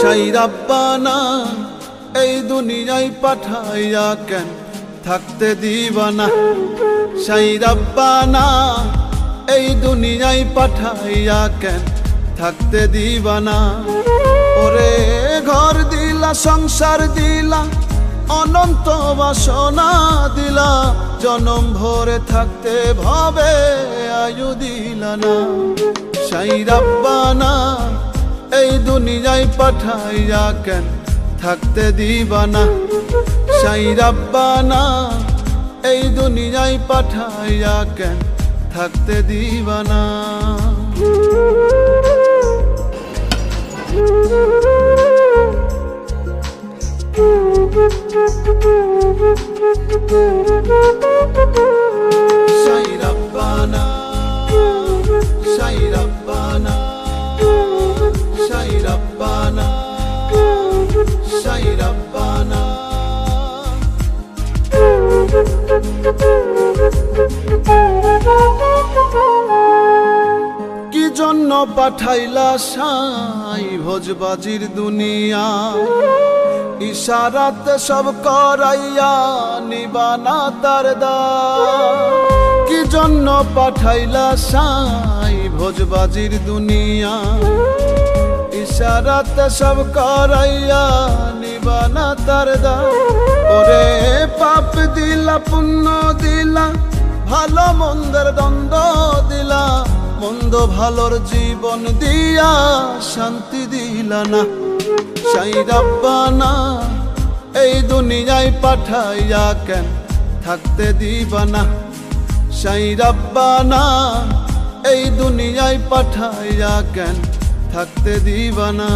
সাই রাব্বানা এই দুনিয়ায় পাঠাইয়া কেন থাকতে দিবানা। সাই রাব্বানা এই দুনিয়ায় পাঠাইয়া কেন থাকতে দিবানা। ওরে ঘর দিলা সংসার দিলা অনন্ত বাসনা দিলা, জনম ভরে থাকতে ভাবে আয়ু দিলা না। সাই রাব্বানা এই দুনিয়ায় পাঠাইয়া কেন থাকতে দিবানা। সাই রাব্বানা এই দুনিয়ায় পাঠাইয়া কেন থাকতে দিবানা। সাই রাব্বানা সাই রাব্বানা সাই রাব্বানা সাই রাব্বানা। কি জন্য পাঠাইলা সাই ভোজবাজির দুনিয়া, ইশারাতে সব করাইয়া নিবানা তার দ্বার। কি জন্য পাঠাইলা সাই ভোজবাজির দুনিয়া, ইশারাতে সব করাইয়া নিবানা তার দ্বার। ওরে পাপ দিলা পুণ্য দিলা ভালো মন্দের দ্বন্দ্ব দিলা, মন্দ ভালোর জীবন দিয়া শান্তি দিলা না। সাই রাব্বানা এই দুনিয়ায় পাঠাইয়া কেন থাকতে দিবানা। সাই রাব্বানা এই দুনিয়ায় পাঠাইয়া কেন থাকতে দিবানা।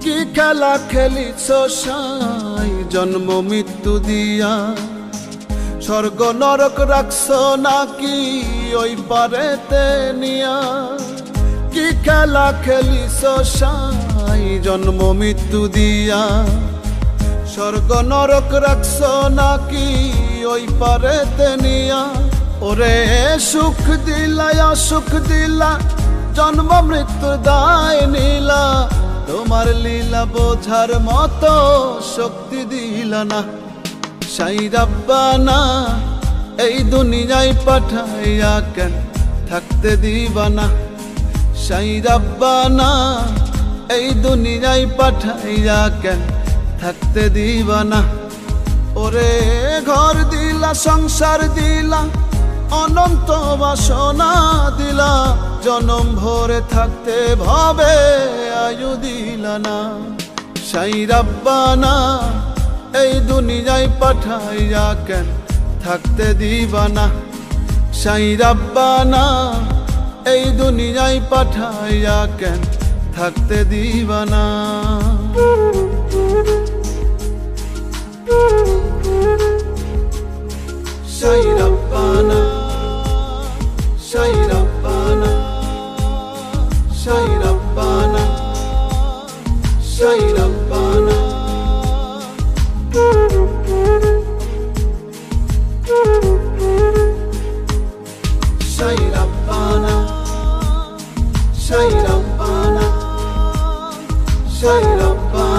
কি খেলা খেলিছ সাই জন্ম মৃত্যু দিয়া, স্বর্গ নরক রাখছ নাকি ওই পারেতে নিয়া। কি খেলা খেলিছ সাই জন্ম মৃত্যু দিয়া, স্বর্গ নরক রাখছ নাকি ওই পারেতে নিয়া। ওরে সুখ দিলা অসুখ দিলা জন্ম মৃত্যুর দায় নিলা, তোমার লীলা বোঝার মতো শক্তি দিলা না। সাই রাব্বানা এই দুনিয়ায় পাঠাইয়া কেন থাকতে দিবানা। সাই রাব্বানা এই দুনিয়ায় পাঠাইয়া কেন থাকতে দিবানা। ওরে ঘর দিলা সংসার দিলা অনন্ত বাসনা দিলা, জনম ভরে থাকতে ভাবে আয়ু দিলা না। সাই রাব্বানা এই দুনিয়ায় পাঠাইয়া কেন থাকতে দিবানা। সাই রাব্বানা এই দুনিয়ায় পাঠাইয়া কেন থাকতে দিবানা। সাই রাব্বানা সাই রাব্বানা সাই রাব্বানা সাই রাব্বানা। সাই রাব্বানা সাই রাব্বানা সাই রাব্বানা।